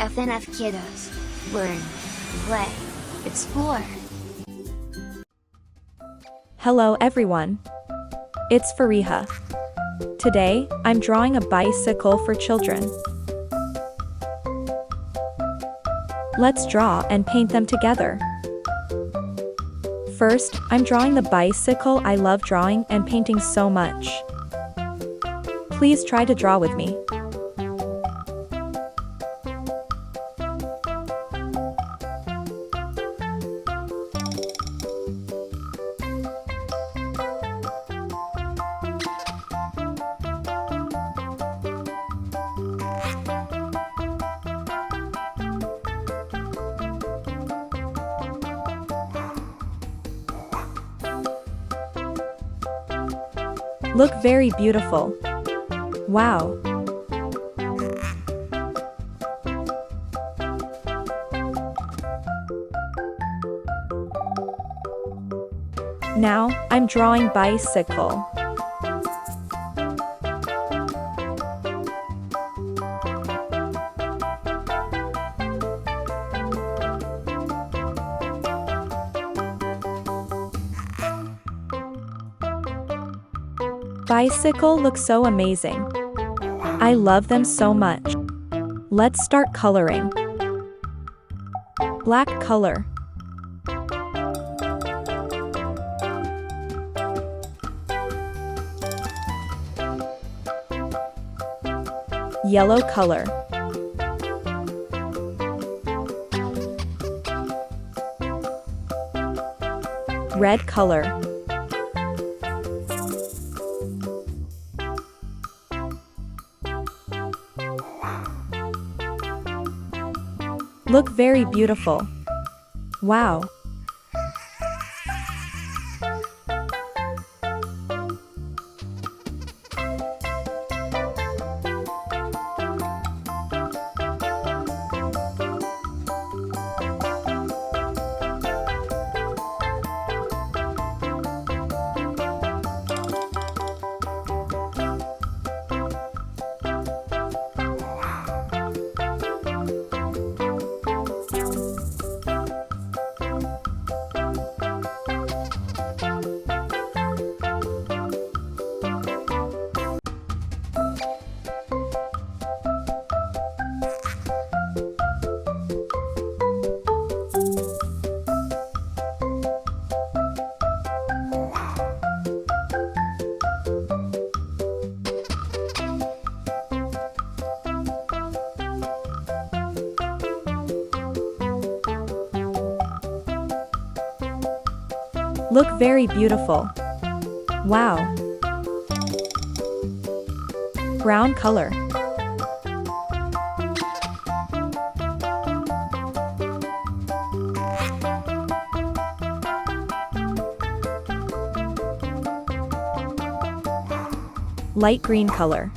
FNF kiddos. Learn, play, explore. Hello everyone. It's Fariha. Today, I'm drawing a bicycle for children. Let's draw and paint them together. First, I'm drawing the bicycle. I love drawing and painting so much. Please try to draw with me. Look very beautiful. Wow. Now, I'm drawing bicycle. Bicycle looks so amazing. I love them so much. Let's start coloring. Black color. Yellow color. Red color. Look very beautiful. Wow. Look very beautiful. Wow. Brown color. Light green color.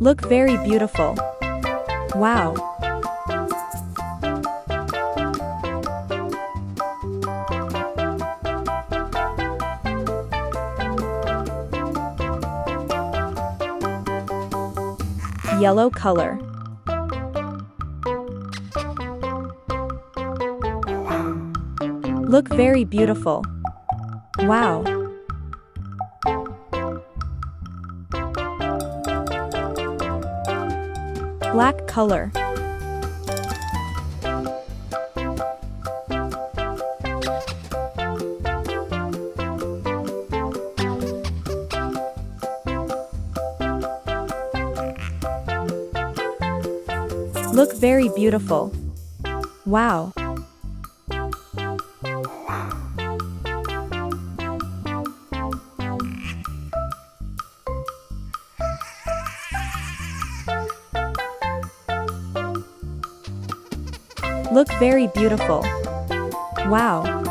Look very beautiful. Wow. Yellow color. Look very beautiful. Wow. Black color. Look very beautiful. Wow. Look very beautiful. Wow.